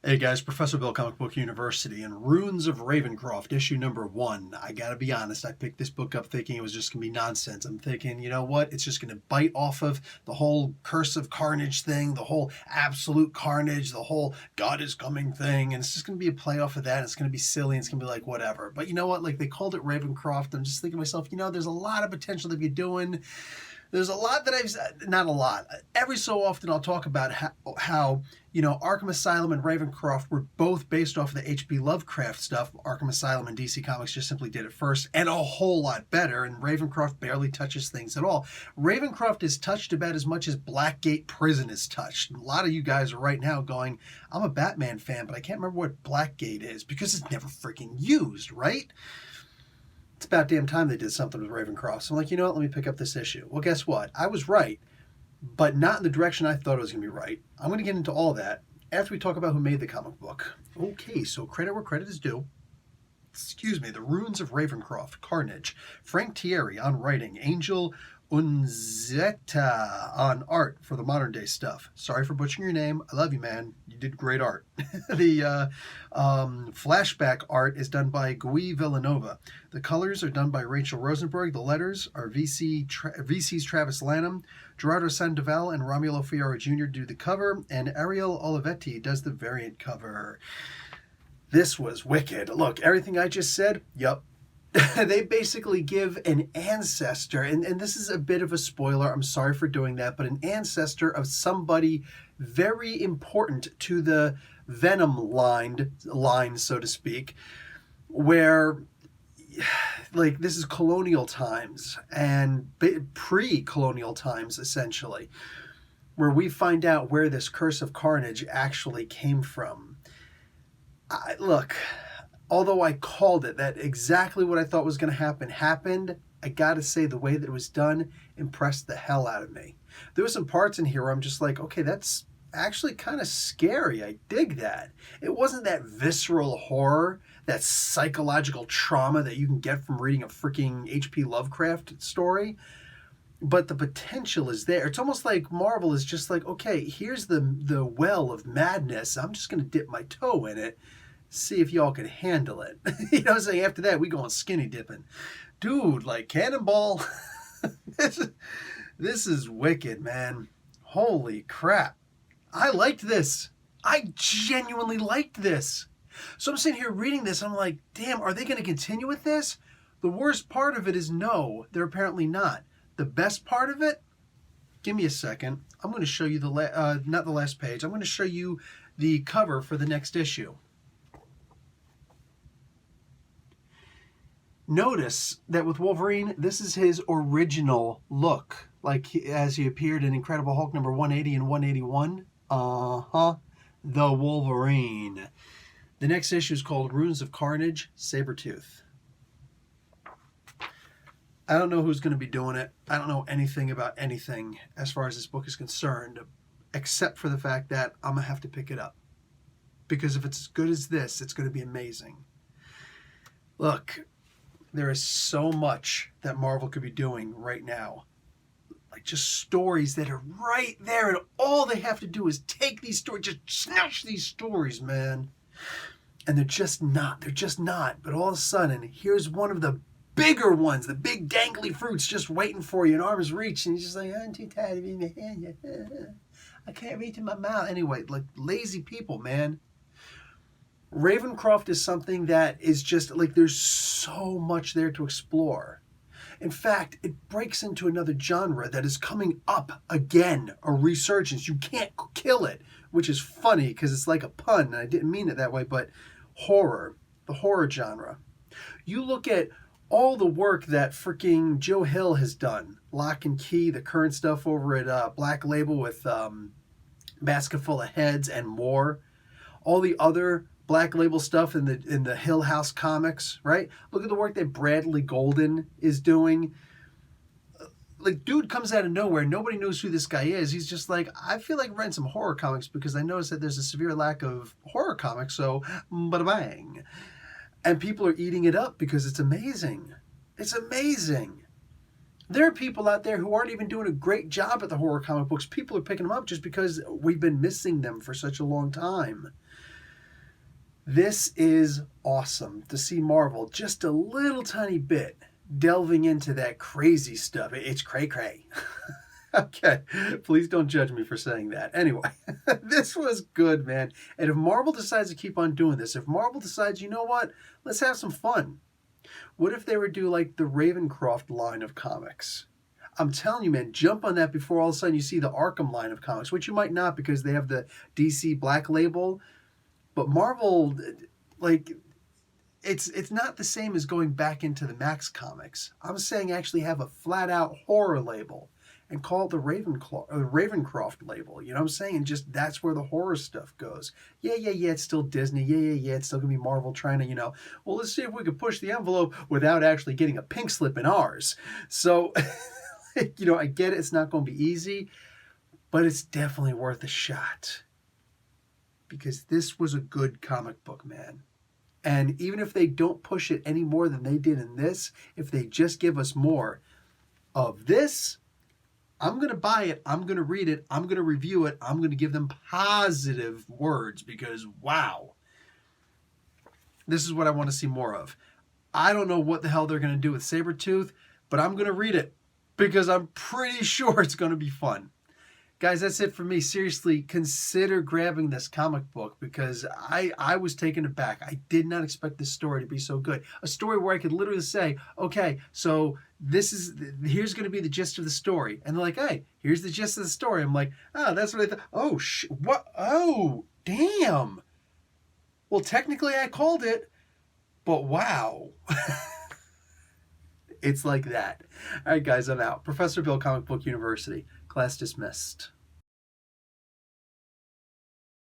Hey guys, Professor Bill, Comic Book University, and Runes of Ravencroft, issue number 1. I gotta be honest, I picked this book up thinking it was just gonna be nonsense. I'm thinking, you know what, it's just gonna bite off of the whole Curse of Carnage thing, the whole absolute carnage, the whole God is coming thing, and it's just gonna be a play off of that. It's gonna be silly, and it's gonna be like, whatever. But you know what, like they called it Ravencroft, I'm just thinking to myself, there's a lot of potential to be doing. There's a lot that not a lot. Every so often I'll talk about how Arkham Asylum and Ravencroft were both based off of the H.P. Lovecraft stuff. Arkham Asylum and DC Comics just simply did it first, and a whole lot better, and Ravencroft barely touches things at all. Ravencroft is touched about as much as Blackgate Prison is touched. A lot of you guys are right now going, I'm a Batman fan, but I can't remember what Blackgate is, because it's never freaking used, right? It's about damn time they did something with Ravencroft. So I'm like, you know what, let me pick up this issue. Well, guess what? I was right, but not in the direction I thought it was going to be right. I'm going to get into all that after we talk about who made the comic book. Okay, so credit where credit is due. Excuse me, The Runes of Ravencroft, Carnage. Frank Thierry on writing. Angel Unzeta on art for the modern day stuff. Sorry for butchering your name. I love you, man. You did great art. The flashback art is done by Guy Villanova. The colors are done by Rachel Rosenberg. The letters are VC's Travis Lanham. Gerardo Sandoval and Romulo Fiora Jr. do the cover, and Ariel Olivetti does the variant cover. This was wicked. Look, everything I just said, yup. They basically give an ancestor, and this is a bit of a spoiler, I'm sorry for doing that, but an ancestor of somebody very important to the Venom line, so to speak, where, like, this is colonial times, and pre-colonial times, essentially, where we find out where this Curse of Carnage actually came from. Look, although I called it, that exactly what I thought was going to happen happened, I gotta say the way that it was done impressed the hell out of me. There were some parts in here where I'm just like, okay, that's actually kind of scary. I dig that. It wasn't that visceral horror, that psychological trauma that you can get from reading a freaking H.P. Lovecraft story, but the potential is there. It's almost like Marvel is just like, okay, here's the well of madness. I'm just going to dip my toe in it. See if y'all can handle it. You know what I'm saying? After that, we going skinny dipping. Dude, like Cannonball. This is wicked, man. Holy crap. I liked this. I genuinely liked this. So I'm sitting here reading this, and I'm like, damn, are they going to continue with this? The worst part of it is no, they're apparently not. The best part of it, give me a second. I'm going to show you not the last page. I'm going to show you the cover for the next issue. Notice that with Wolverine, this is his original look, like as he appeared in Incredible Hulk number 180 and 181. The Wolverine. The next issue is called Runes of Carnage, Sabretooth. I don't know who's going to be doing it. I don't know anything about anything as far as this book is concerned, except for the fact that I'm going to have to pick it up. Because if it's as good as this, it's going to be amazing. Look, there is so much that Marvel could be doing right now. Like just stories that are right there, and all they have to do is take these stories, just snatch these stories, man. And they're just not. But all of a sudden, here's one of the bigger ones, the big dangly fruits just waiting for you in arm's reach, and you're just like, I'm too tired of eating my hand. I can't reach in my mouth. Anyway, like lazy people, man. Ravencroft is something that is just like there's so much there to explore. In fact, it breaks into another genre that is coming up again, a resurgence. You can't kill it, which is funny because it's like a pun, and I didn't mean it that way, but horror, the horror genre. You look at all the work that freaking Joe Hill has done, Lock and Key, the current stuff over at Black Label with Basket Full of Heads and more, all the other Black Label stuff in the Hill House comics, right? Look at the work that Bradley Golden is doing. Like, dude comes out of nowhere. Nobody knows who this guy is. He's just like, I feel like writing some horror comics because I noticed that there's a severe lack of horror comics, so bada bang. And people are eating it up because it's amazing. It's amazing. There are people out there who aren't even doing a great job at the horror comic books. People are picking them up just because we've been missing them for such a long time. This is awesome to see Marvel just a little tiny bit delving into that crazy stuff. It's cray-cray. Okay, please don't judge me for saying that. Anyway, this was good, man. And if Marvel decides to keep on doing this, if Marvel decides, you know what, let's have some fun. What if they would do like the Ravencroft line of comics? I'm telling you, man, jump on that before all of a sudden you see the Arkham line of comics, which you might not because they have the DC Black Label. But Marvel, like, it's not the same as going back into the Max comics. I'm saying actually have a flat out horror label and call it the Ravencroft label. You know what I'm saying? And just that's where the horror stuff goes. Yeah, it's still Disney. Yeah, it's still gonna be Marvel trying to, well, let's see if we can push the envelope without actually getting a pink slip in ours. So, I get it. It's not going to be easy, but it's definitely worth a shot because this was a good comic book, man. And even if they don't push it any more than they did in this, if they just give us more of this, I'm going to buy it. I'm going to read it. I'm going to review it. I'm going to give them positive words because, wow, this is what I want to see more of. I don't know what the hell they're going to do with Sabretooth, but I'm going to read it because I'm pretty sure it's going to be fun. Guys, that's it for me. Seriously, consider grabbing this comic book because I was taken aback. I did not expect this story to be so good. A story where I could literally say, okay, so here's going to be the gist of the story. And they're like, hey, here's the gist of the story. I'm like, oh, that's what I thought. Oh, what? Oh, damn. Well, technically I called it, but wow. It's like that. All right, guys, I'm out. Professor Bill, Comic Book University. Class dismissed.